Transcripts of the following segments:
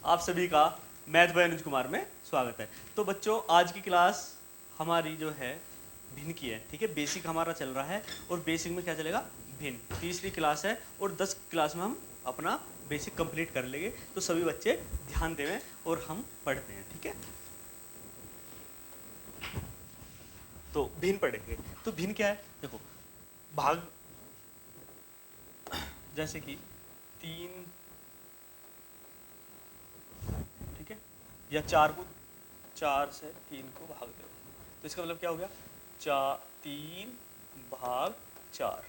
आप सभी का मैथ बाय अनुज कुमार में स्वागत है। तो बच्चों, आज की क्लास हमारी जो है भिन्न की है, ठीक है। बेसिक हमारा चल रहा है और बेसिक में क्या चलेगा, भिन्न। तीसरी क्लास है और 10 क्लास में हम अपना बेसिक कंप्लीट कर लेंगे। तो सभी बच्चे ध्यान देवें और हम पढ़ते हैं, ठीक है। तो भिन्न पढ़ेंगे। तो भिन्न क्या है, देखो, भाग, जैसे कि 3, ठीक है, या 4 को 4 से 3 को भाग दो, तो इसका मतलब क्या हो गया, 3/4,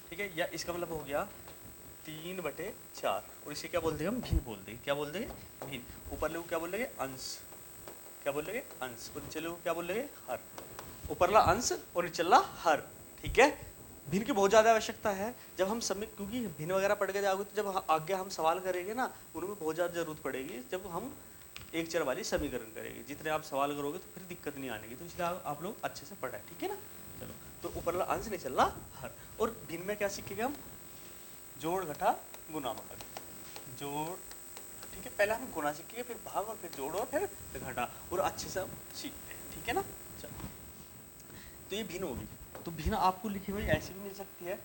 ठीक है। या इसका मतलब हो गया 3/4, और इसे क्या बोल देंगे हम, भिन्न बोल देंगे। क्या बोल देंगे, भिन्न। ऊपर लोग क्या बोल देंगे, अंश। क्या बोल देंगे, अंश। और नीचे लोग क्या बोल देंगे, हर। ऊपरला अंश और निचला हर, ठीक है। भिन्न की बहुत ज़्यादा आवश्यकता है जब हम समय, क्योंकि भिन्न वगैरह पढ़ के जाओगे तो जब आगे हम सवाल करेंगे ना, उनमें बहुत ज़्यादा जरूरत पड़ेगी जब हम एक चर वाली समीकरण करेंगे। जितने आप सवाल करोगे तो फिर दिक्कत नहीं आने की, तो इसलिए आप लोग अच्छे से पढ़ें, ठीक है ना। चलो, तो ऊपरला अंश निचला हर। और भिन्न में क्या सीखेंगे हम, जोड़ घटा गुना भाग। जोड़, ठीक है, पहले हम गुना सीखेंगे, फिर भाग, और फिर जोड़, और फिर घटा, और अच्छे से हम सीखते हैं, ठीक है ना। चलो, तो ये भिन्न होगी। तो भिन्न आपको लिखी हुई ऐसी भी मिल सकती है,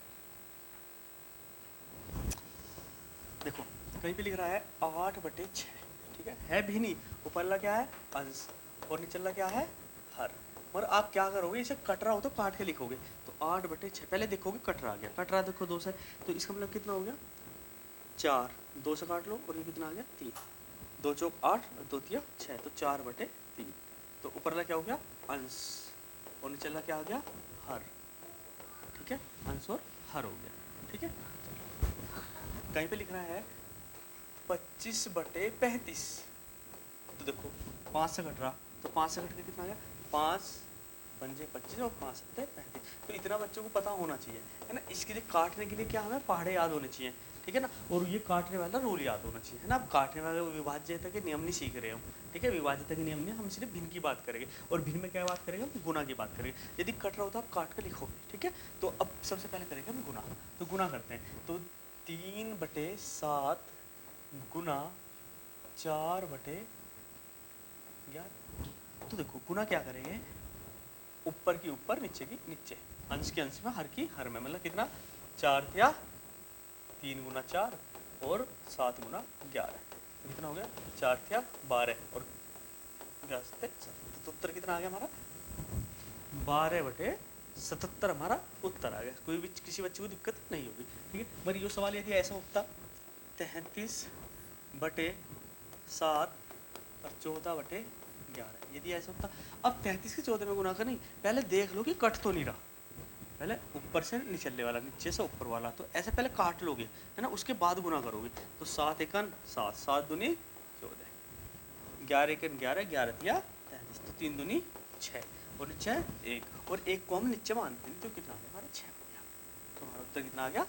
देखो कहीं पे लिख रहा है 8/6, ठीक है भिन्न ही। ऊपरला क्या है, अंश, और निचला क्या है, हर। मगर आप क्या करोगे, इसे कट रहा हो तो काट के लिखोगे। तो 8/6 पहले देखोगे, कट रहा गया, कट रहा देखो 2 से, तो इसका मतलब कितना हो गया, 4। 2 से काट लो, और ये कितना आ गया, 3। 2 चौक 8 और 2 तिया 6, तो 4/3। तो ऊपरला क्या हो गया, अंश, और निचला क्या आ गया, हर, ठीक है। अंश और हर हो गया, ठीक है। कहीं पे लिखना है 25/35, तो देखो 5 से कट रहा, तो 5 से कट के कितना आ गया, 5 पंजे 25 और 5 सत्ते 35। तो इतना बच्चों को पता होना चाहिए, है ना। इसके लिए काटने के लिए क्या हमें पहाड़े याद होने चाहिए, ठीक है ना। और ये काटने वाला रूल याद होना चाहिए, है ना। अब काटने वाले विभाज्यता के नियम नहीं सीख रहे हम, ठीक है। विभाज्यता के नियम में हम सिर्फ भिन्न की बात करेंगे, और भिन्न में क्या बात करेंगे, हम गुना की बात करेंगे। यदि कट रहा हो तो आप काट कर लिखोगे, ठीक है। तो अब सबसे पहले करेंगे हम गुना। तो गुना करते हैं, तो 3/7 गुना 4/11। तो देखो गुना क्या करेंगे, ऊपर की ऊपर, नीचे की नीचे, अंश के अंश में, हर की हर में, मतलब कितना, 4 या 3 गुना 4 और 7 गुना 11, तो कितना हो गया, 4 या 12 और 11 तो उत्तर कितना आ गया हमारा, 12/77 हमारा उत्तर आ गया। कोई भी किसी बच्चे को दिक्कत नहीं होगी, ठीक है। मगर ये सवाल यदि ऐसा होता 33/7 और 14/11, यदि ऐसा होता। अब 33 के 14 में गुना करनी, पहले देख लो कि कट तो नहीं रहा, पहले ऊपर से नीचे वाला, नीचे से ऊपर वाला, तो ऐसे पहले काट लोगे, है ना, उसके बाद गुना करोगे। तो 7 एकन 7, 7 दूनी 14, 11 एकन 11, 11 तिया 33, तो 3 दूनी 6, और नीचे 1, और 1 को हम नीचे मानते हैं, तो कितना आ गया हमारा, 6 हो गया। तो हमारा उत्तर कितना आ गया,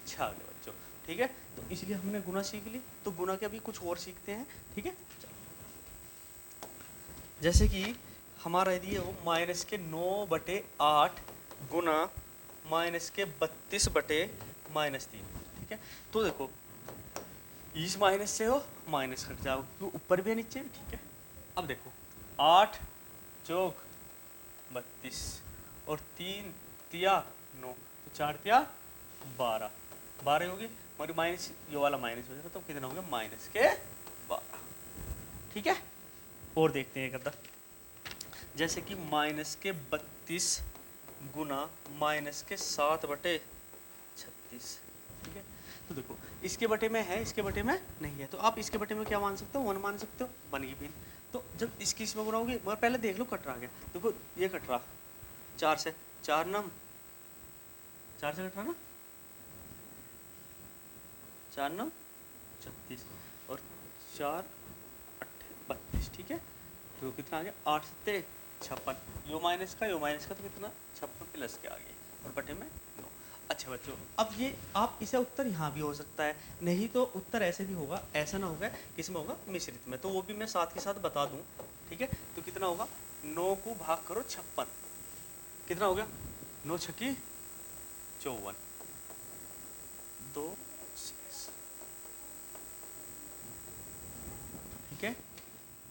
6 आ गया बच्चों, ठीक है। तो इसलिए हमने गुना सीख ली। तो गुना के अभी कुछ और सीखते हैं, ठीक है। जैसे कि हमारा यदि हो -9/8 गुना -32/-3, ठीक है। तो देखो इस माइनस से हो माइनस कट जाओ, तो ऊपर भी है नीचे भी, ठीक है। अब देखो 8 चौक 32 और 3 तिया 9, तो 4 तिया 12, 12 होगी, और माइनस ये वाला माइनस हो जाएगा, तो कितना हो गया, -12, ठीक है। और देखते हैं एक अद्धा, जैसे कि -32 गुना -7/36, ठीक है। तो देखो इसके बटे में है, इसके बटे में नहीं है, तो आप इसके बटे में क्या मान सकते हो, 1 मान सकते हो, बन गई भिन्न। तो जब इसकी इसमें गुना होगी, मगर पहले देख लो कट रहा गया, देखो ये कट रहा 4 से, 4 नम 4 से कट रहा ना, 4 नम 36 और 4 8 32, ठीक है। तो कितना आ गया, 8 7 56, यो माइनस का तो कितना 56 प्लस के आ गए, और बटे में 9। अच्छा बच्चों, अब ये आप इसे उत्तर यहाँ भी हो सकता है, नहीं तो उत्तर ऐसे भी होगा, ऐसा ना होगा किस में होगा, मिश्रित में, तो वो भी मैं साथ के साथ बता दूं, ठीक है। तो कितना होगा, 9 को भाग करो 56, कितना हो गया, 9 छक्की 54, 2 शेष, ठीक है,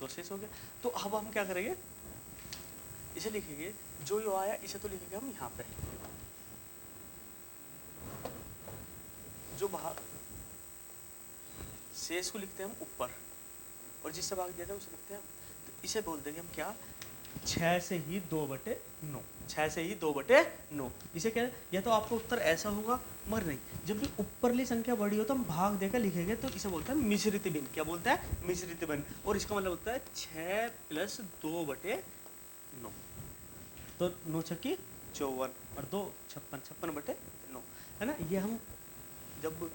तो शेष हो गया। तो अब हम क्या करेंगे, इसे लिखेंगे, जो यो आया इसे तो लिखेंगे हम यहाँ पे, जो भाग शेष को लिखते हैं हम ऊपर, और जिससे भाग दिया था उसे लिखते हैं हम। तो इसे बोल देंगे हम क्या, 6 से ही 2/9, 6 से ही 2/9। इसे क्या, या तो आपका उत्तर ऐसा होगा, मगर नहीं, जब भी ऊपरली संख्या बड़ी हो तो हम भाग देकर लिखेंगे, तो इसे बोलते हैं मिश्रित भिन्न। क्या बोलता है, मिश्रित भिन्न। और इसका मतलब होता है 6 + 2/9, तो 9 छक्की 54 और 2 56, 56/9, है ना। ये हम जब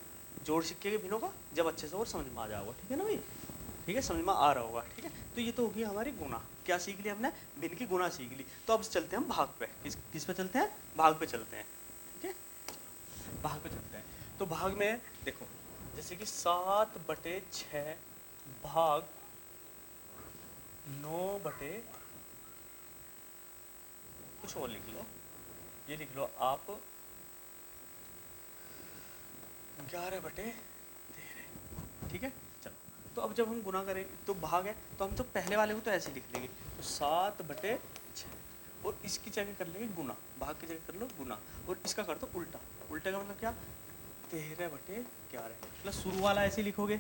जोड़ सीखेंगे भिन्नों का, जब अच्छे से और समझ में आ जाओगा, ठीक है ना भाई, ठीक है, समझ में आ रहा होगा, ठीक है। तो ये तो होगी हमारी गुणा, क्या सीख लिया हमने, भिन्न की गुणा सीख ली। तो अब चलते हैं हम भाग पे, किस पे चलते हैं, भाग पे चलते हैं, ठीक है, भाग पे चलते हैं। तो भाग में देखो, जैसे कि 7/6 भाग 9 कुछ और लिख लो, ये लिख लो आप 11/13, ठीक है। चलो, तो अब जब हम गुना करें तो भाग है, तो हम तो पहले वाले को तो ऐसे लिख लेंगे, तो 7/6, और इसकी जगह कर लेंगे गुना, भाग की जगह कर लो गुना, और इसका कर दो उल्टा। उल्टे का मतलब क्या, 13/11। मतलब शुरू वाला ऐसे लिखोगे,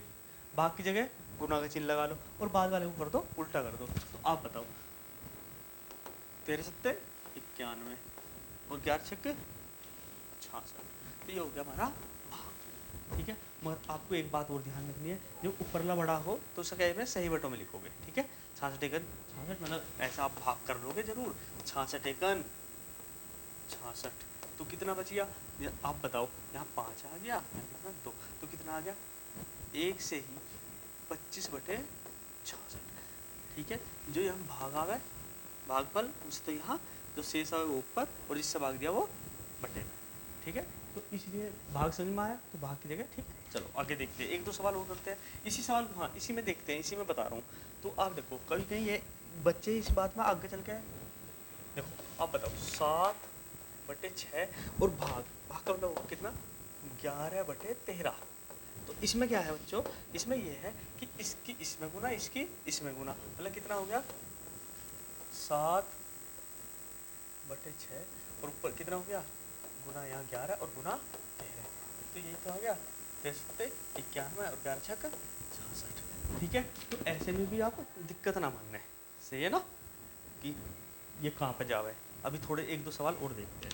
भाग की जगह गुना का चिन्ह लगा लो, और बाद वाले को कर दो उल्टा कर दो। तो आप बताओ, 13×7 = 91 और 11×6 66। तो ये हो गया हमारा भाग, ठीक है। मगर आपको एक बात और ध्यान रखनी है, जब ऊपरला बड़ा हो तो उसका क्या में सही बटों में लिखोगे, ठीक है। 66 मतलब ऐसा आप भाग कर लोगे जरूर, 66 66। तो कितना बच गया, आप बताओ, यहाँ 5 आ गया, यहाँ कितना 2, तो कितना आ गया, 1 से ही 25/66, ठीक है। जो यहाँ भाग आ गए, भागफल उसे तो यहाँ जो शेष है वो ऊपर, और जिससे भाग दिया वो बटे में, ठीक है। तो इसलिए भाग समझ में आया, तो भाग की जगह, ठीक है। चलो आगे देखते हैं, 1-2 सवाल और करते हैं, इसी सवाल को, हाँ इसी में देखते हैं, इसी में बता रहा हूँ। तो आप देखो, कभी कहीं ये बच्चे इस बात में आगे चल के देखो, आप बताओ 7/6 और भाग का मतलब कितना, 11/13। तो इसमें क्या है बच्चों, इसमें ये है कि इसकी इसमें गुना, इसकी इसमें गुना, मतलब कितना हो गया 7/6, और ऊपर कितना हो गया, गुना यहाँ 11 और गुना 13, तो यही तो आ गया 93 और 11×6 66, ठीक है। तो ऐसे में भी आप दिक्कत ना मानने, सही है ना, कि ये कहाँ पे जावे। अभी थोड़े 1-2 सवाल और देखते हैं।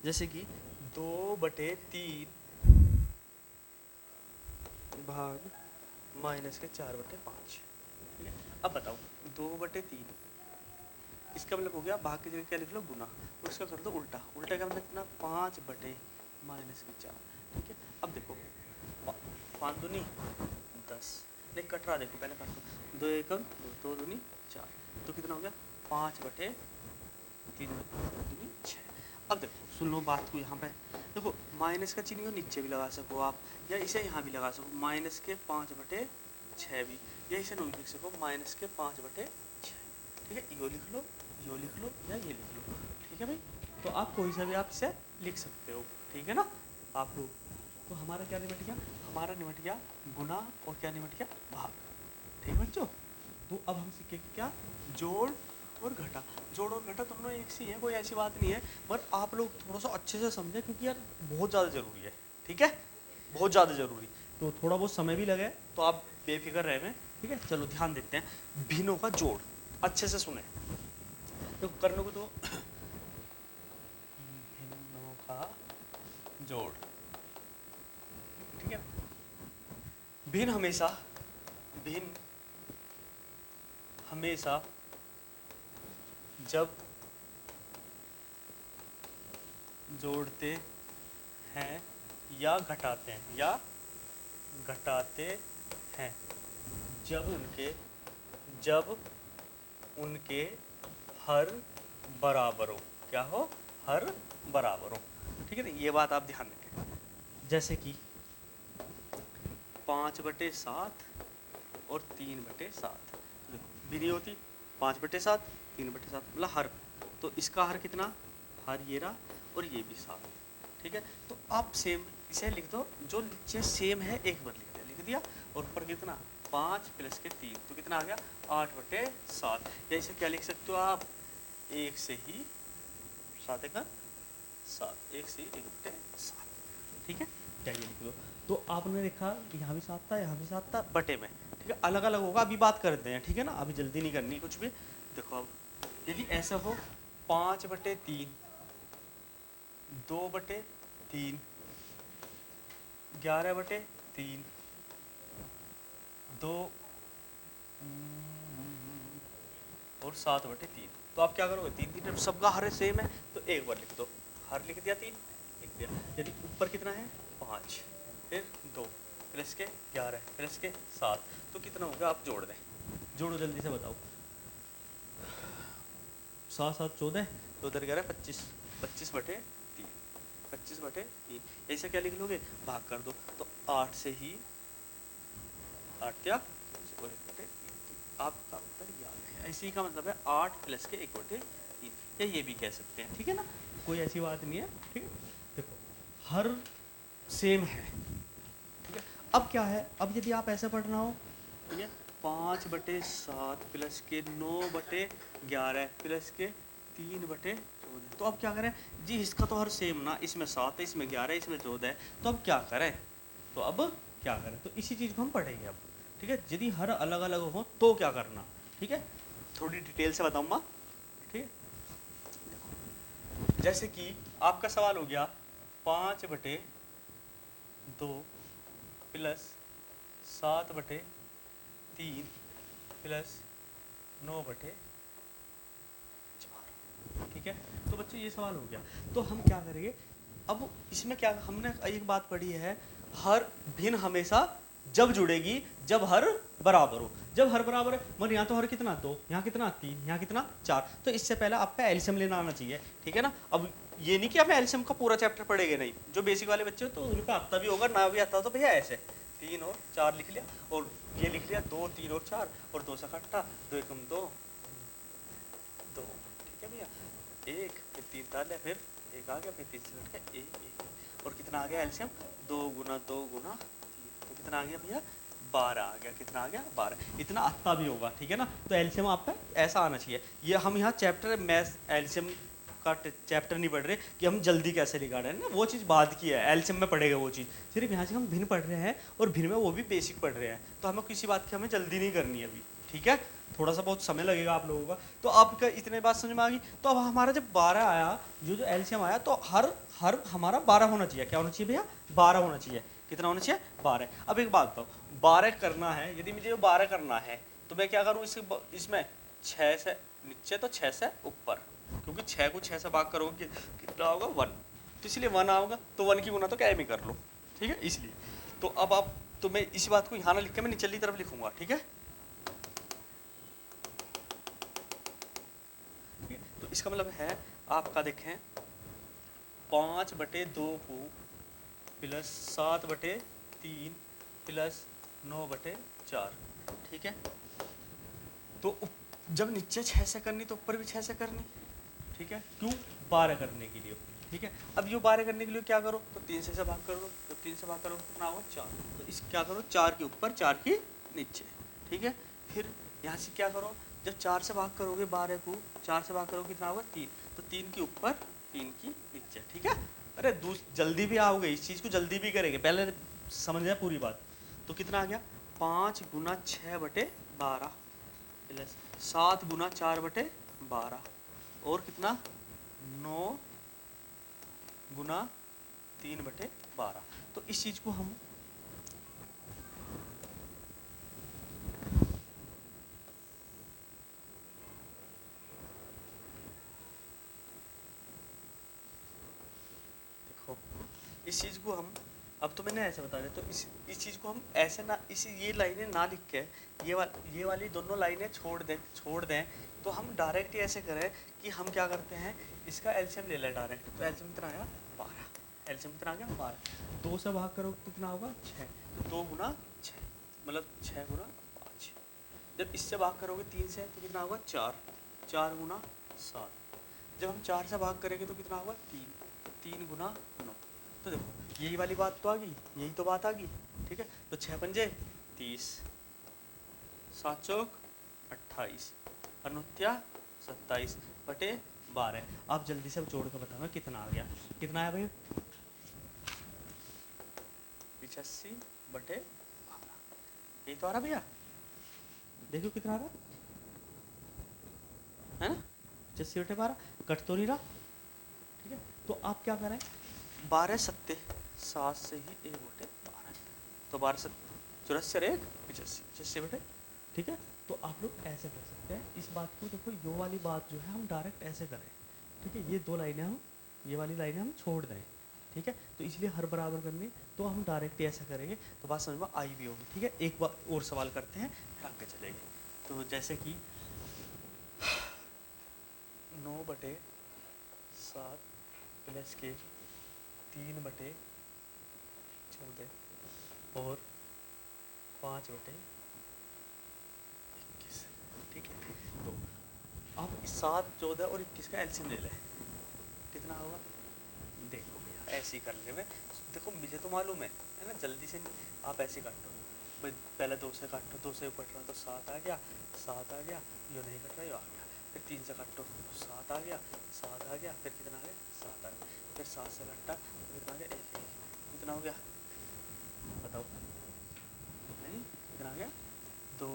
जैसे कि 2/3 भाग -4/5, ठीक है। अब बताओ 2/3, इसका मतलब हो गया, भाग की जगह क्या लिख लो गुना, और इसका कर दो उल्टा, उल्टा का मतलब कितना 5/-4, ठीक है। अब देखो 5 दूनी 10, नहीं कट रहा, देखो पहले काट दो, 2 एकम 2, 2 दूनी 4, तो कितना हो गया 5/3 दूनी 6। अब देखो सुन लो बात को, यहाँ पे देखो माइनस का चिन्ह नीचे भी लगा सको आप, या इसे यहाँ भी लगा सको, -5/6 भी, या इसे नहीं लिख सको -5/6, ठीक है। यो लिख लो, यो लिख लो, या ये लिख लो, ठीक है भाई। तो आप कोई सा भी आप इसे लिख सकते हो, ठीक है ना आप लोग। तो हमारा क्या निमट गया, हमारा निमट गया गुना, और क्या निमट गया भाग, ठीक है बच्चों। तो अब हम सीखेंगे क्या, जोड़ और घटा। जोड़ और घटा दोनों एक सी है, कोई ऐसी बात नहीं है, पर आप लोग थोड़ा सा अच्छे से समझे, क्योंकि यार बहुत ज़्यादा ज़रूरी है, ठीक है, बहुत ज़्यादा ज़रूरी। तो थोड़ा बहुत समय भी लगे तो आप बेफिक्र रहे, ठीक है। चलो ध्यान देते हैं, भिन्नों का जोड़, अच्छे से सुने, तो करने को तो भिन्नों का जोड़, ठीक है। भिन्न हमेशा जब जोड़ते हैं या घटाते हैं, जब उनके हर बराबर हो, क्या हो, हर बराबर हो, ठीक है ना। ये बात आप ध्यान रखें, जैसे कि 5/7 और 3/7, भिन्न होती 5/7 3/7, मतलब हर, तो इसका हर कितना, हर ये रहा और ये भी 7, ठीक है। तो आप सेम इसे लिख दो, जो नीचे सेम है एक बार लिख दिया, और ऊपर कितना 5 प्लस के 3, तो कितना आ गया 8/7। या इसे क्या लिख सकते हो आप, 1 से ही 7 का 7, 1 से ही 1/7, ठीक है। क्या ये लिख दो। तो आपने देखा यहाँ भी 7 था, यहाँ भी 7 था बटे में, ठीक है। अलग अलग होगा, अभी बात करते हैं, ठीक है ना, अभी जल्दी नहीं करनी कुछ भी। देखो अब यदि ऐसा हो 5/3, 2/3, 11/3, 2 और 7/3, तो आप क्या करोगे, 3 सबका हर सेम है तो एक बार लिख दो, हर लिख दिया 3 लिख दिया। यदि ऊपर कितना है 5, फिर 2 प्लस के 11 प्लस के 7, तो कितना होगा, आप जोड़ दें, जोड़ो जल्दी से बताओ। 7 7 14, 2 इधर 11 25, 25/3, 25/3, ऐसे क्या लिख लोगे, भाग कर दो, तो 8 से ही 8 या आपका उत्तर ये आ गया। इसी का मतलब है 8 प्लस के 1/3, या ये भी कह सकते हैं, ठीक है ना, कोई ऐसी बात नहीं है, ठीक है। देखो हर सेम है, ठीक है। अब क्या है, अब यदि आप ऐसे पढ़ना हो, ठीक है, 5/7 प्लस के 9/11 प्लस के 3/14, तो अब क्या करें जी, इसका तो हर सेम ना, इसमें 7 है, इसमें 11 है, इसमें 14 है, तो अब क्या करें, तो अब क्या करें, तो इसी चीज़ को हम पढ़ेंगे अब, ठीक है। यदि हर अलग अलग हो तो क्या करना, ठीक है, थोड़ी डिटेल से बताऊंगा, ठीक है। जैसे कि आपका सवाल हो गया 5/2 प्लस 7/3 प्लस 9/4, ठीक है। तो बच्चों ये सवाल हो गया, तो हम क्या करेंगे, अब इसमें क्या हमने एक बात पढ़ी है, हर भिन्न हमेशा जब जुड़ेगी जब हर बराबर हो। जब हर बराबर है, मतलब यहाँ तो हर कितना 2, यहाँ कितना 3, यहाँ कितना 4, तो इससे पहले आपका एलसीएम लेना आना चाहिए, ठीक है ना। अब ये नहीं कि हमें एलसीएम का पूरा चैप्टर पढ़ेंगे नहीं, जो बेसिक वाले बच्चे हो तो उनको आता भी होगा, ना भी आता हो तो भैया ऐसे 3 और 4 लिख लिया, और ये लिख लिया 2 3 और 4, और 2 से कट्टा 2 एकम 2, 2, ठीक है भैया, 1 फिर 3 डाले, फिर 1 आ गया, फिर 3 से कट के 1, और कितना आ गया एलसीएम 2 गुना 3, तो कितना आ गया भैया 12 आ गया, कितना आ गया 12, इतना आता भी होगा, ठीक है ना। तो एलसीएम आपका ऐसा आना चाहिए। ये हम यहाँ चैप्टर मैथ एलसीएम का चैप्टर नहीं पढ़ रहे कि हम जल्दी कैसे निकाल रहे हैं ना, वो चीज़ बाद की है, एलसीएम में पढ़ेगा वो चीज़, सिर्फ यहाँ से हम भिन्न पढ़ रहे हैं, और भिन्न में वो भी बेसिक पढ़ रहे हैं, तो हमें किसी बात की हमें जल्दी नहीं करनी है अभी, ठीक है। थोड़ा सा बहुत समय लगेगा आप लोगों का, तो आपका इतने बात समझ में आ गई। तो अब हमारा जब 12 आया, जो एलसीएम आया, तो हर हर हमारा 12 होना चाहिए, क्या होना चाहिए भैया 12 होना चाहिए, कितना होना चाहिए 12। अब एक बात बताओ, 12 करना है, यदि मुझे 12 करना है तो मैं क्या करूँ, इसमें 6 से नीचे तो 6 से ऊपर, क्योंकि 6 को 6 से भाग करोगे कितना होगा 1, तो इसलिए 1 आओगा, तो 1 की गुना तो क्या भी कर लो, ठीक है, इसलिए। तो अब आप, तो मैं इसी बात को यहाँ ना लिख के मैं निचली तरफ लिखूंगा, ठीक है। तो इसका मतलब है आपका देखें 5/2 को प्लस 7/3 प्लस 9/4, ठीक है। तो जब नीचे 6 से करनी तो ऊपर भी 6 से करनी, ठीक है, क्यों 12 करने के लिए, ठीक है। अब ये 12 करने के लिए क्या करो, तो 3 से भाग करो, जब 3 से भाग करो कितना होगा 4, तो इस क्या करो 4 के ऊपर 4 के नीचे, ठीक है। फिर यहाँ से क्या करो, जब 4 से भाग करोगे 12 को 4 से भाग करोगे कितना होगा 3, तो 3 के ऊपर 3 की नीचे, ठीक है। अरे जल्दी भी आओगे, इस चीज़ को जल्दी भी करेंगे, पहले समझ जाए पूरी बात। तो कितना आ गया 5 गुना 6/12 प्लस 7 गुना 4/12, और कितना 9 गुना 3/12। तो इस चीज़ को हम देखो, इस चीज़ को हम, अब तो मैंने ऐसे बता दिया, तो इस चीज़ को हम ऐसे ना, ये लाइनें ना लिख के ये वाली दोनों लाइनें छोड़ दें, तो हम डायरेक्ट ऐसे करें कि हम क्या करते हैं, इसका एलसीएम ले लें डायरेक्ट। तो एलसीएम कितना आया 12, एलसीएम कितना आ गया 12, 2 से भाग करो कितना होगा 6, 2 गुना 6 मतलब 6 गुना 5, जब इससे भाग करोगे 3 से तो कितना होगा 4, 4 गुना 7, जब हम 4 से भाग करेंगे तो कितना होगा 3, 3 गुना 9, तो देखो यही वाली बात तो आ गई, यही तो बात आ गई, ठीक है। तो 6 पंजे 30, 7 चौक 28, अनुत्या 27 बटे 12। आप जल्दी से जोड़ कर बताओ कितना आ गया, कितना आया भाई? 85 बटे 12, यही तो आ रहा भैया, देखो कितना आ रहा है ना, 85 बटे 12, कट तो नहीं रहा, ठीक है। तो आप क्या करें, 12 सत्ते 7 से ही 1 बटे 12, तो 12 सत्ते 84 और 1 85 बटे, ठीक है। तो आप लोग ऐसे कर सकते हैं इस बात को, देखो ये वाली बात जो है हम डायरेक्ट ऐसे करें, ठीक है। ये दो लाइनें हम, ये वाली लाइनें हम छोड़ दें, ठीक है। तो इसलिए हर बराबर करनी, तो हम डायरेक्ट ऐसा करेंगे तो बात समझ में आई भी होगी, ठीक है। एक बार और सवाल करते हैं फिर आगे चलेंगे। तो जैसे कि 9 बटे 7 प्लस के 3 बटे 14 और 5 बटे 21, ठीक है। तो आप 7, 14 और 21 का एलसीएम ले लें, कितना होगा? देखो भैया ऐसे ही कर लेंगे, देखो मुझे तो मालूम है ना, जल्दी से नहीं, आप ऐसे काटो भाई, पहले 2 से काटो, 2 से कट रहा तो 7 आ गया, 7 आ गया, यो नहीं कट रहा यो आ गया, फिर 3 से काटो 7 आ गया, 7 आ गया, फिर कितना आ गया 7 आ गया, फिर 7 से काटा तो कितना आ गया 1, कितना हो गया बताओ? नहीं कितना आ गया, 2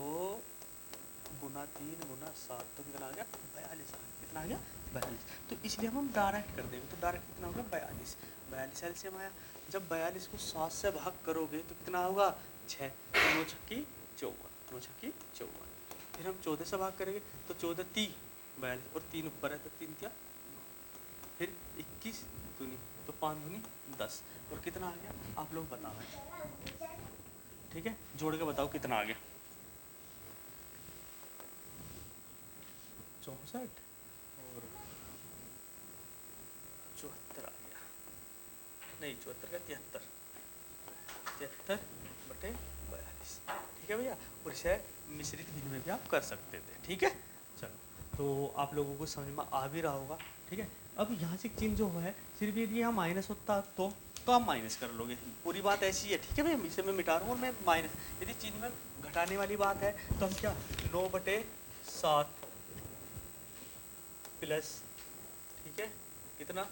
गुना 3 गुना 7 तो कितना आ गया 42, कितना आ गया 42। तो इसलिए हम डायरेक्ट कर देंगे, तो डायरेक्ट कितना होगा 42, 42 एलसीएम आया। जब 42 को 7 से भाग करोगे तो कितना होगा 6, 9 छक्की 54, 9 छक्की 54, फिर हम 14 से भाग करेंगे तो 14 30 42 और 3 ऊपर है तो 3 क्या, फिर 21 दूनी तो 5 दूनी 10, और कितना आ गया आप लोग बताओ, ठीक है। जोड़ के बताओ कितना आ गया, 64 और 74 आ गया, नहीं 74 का 73 बटे 42, ठीक है भैया। और इसे मिश्रित भिन्न में भी आप कर सकते थे, ठीक है। चलो तो आप लोगों को समझ में आ भी रहा होगा, ठीक है। अब यहाँ से चिन्ह जो है, सिर्फ यदि यहाँ माइनस होता तो आप माइनस कर लोगे, पूरी बात ऐसी है, ठीक है भैया। इसे मैं मिटा रहा हूँ और मैं माइनस, यदि चिन्ह में घटाने वाली बात है तो हम क्या 9 बटे 7 प्लस, ठीक है कितना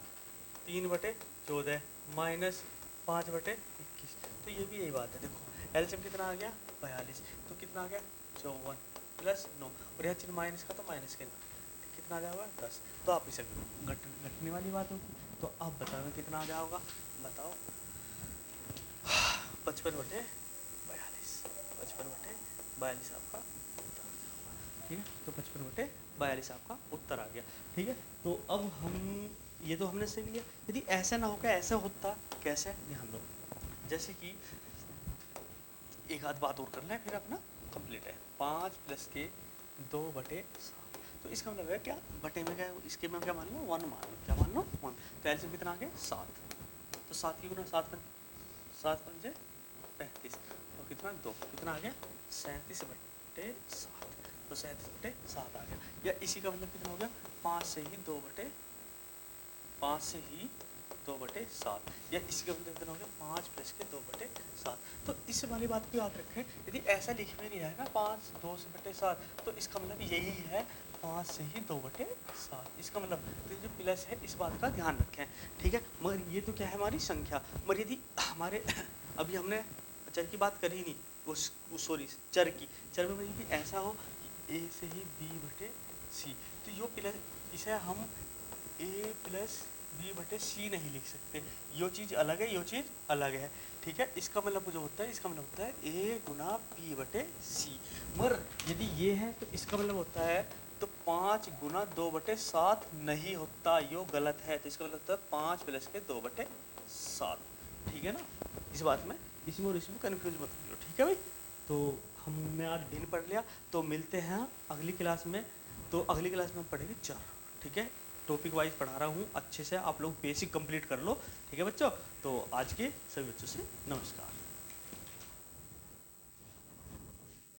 3 बटे 14 माइनस 5 बटे 21, तो ये भी यही बात है। देखो एलसीएम कितना आ गया 42, तो कितना आ गया 54 प्लस 9, और यहाँ चिन्ह माइनस का तो माइनस के कितना आ जाएगा 10, तो आप इसे घटने वाली बात होगी, तो आप बताओ कितना आ जाएगा, बताओ 55 बटे 42, 55 बटे 42 आपका उत्तर आ जाएगा, ठीक है। तो 55 बटे 42 आपका उत्तर आ गया, ठीक है। तो अब हम ये तो हमने सीख लिया, यदि ऐसा ना होगा ऐसा होता कैसे, ध्यान दो। जैसे कि एक आध बात और कर लें फिर अपना कंप्लीट है। 5 प्लस के 2 बटे 7, तो इसका मतलब है क्या, बटे में क्या, इसके में क्या मान लो 1 मान लो, क्या मान लो 1, तो एलसीएम कितना आ गया 7, तो 7 की गुना 7 पंजे 35 और कितना 2, कितना आ गया 37 बटे 7, तो 37 बटे 7 आ गया। या इसी का मतलब कितना हो गया 5 से ही 2 बटे 7, या इसी का मतलब कितना हो गया 5 प्लस के 2 बटे 7। तो इस वाली बात को याद रखें, यदि ऐसा लिख में नहीं है ना 5 2 से बटे 7, तो इसका मतलब यही है 5 से ही 2 बटे 7, इसका मतलब तो जो प्लस है इस बात का ध्यान रखें, ठीक है। मगर ये तो क्या है हमारी संख्या, मगर यदि हमारे अभी हमने चर की बात करी नहीं, उस सॉरी चर में यदि ऐसा हो कि a से ही b बटे c, तो यो प्लस इसे हम a प्लस b बटे c नहीं लिख सकते, यो चीज़ अलग है, यो चीज़ अलग है, ठीक है। इसका मतलब जो होता है, इसका मतलब होता है a गुना b बटे c, मगर यदि ये है तो इसका मतलब होता है तो 5 गुना 2 बटे 7 नहीं होता, यो गलत है, तो इसका मतलब होता है 5 प्लस के 2 बटे 7, ठीक है ना। इस बात में इसमें और इसमें कन्फ्यूज मत करो, ठीक है भाई। तो हमने आज भिन्न पढ़ लिया, तो मिलते हैं अगली क्लास में, तो अगली क्लास में हम पढ़ेंगे चर, ठीक है। टॉपिक वाइज पढ़ा रहा हूँ, अच्छे से आप लोग बेसिक कंप्लीट कर लो, ठीक है बच्चों। तो आज के सभी बच्चों से नमस्कार।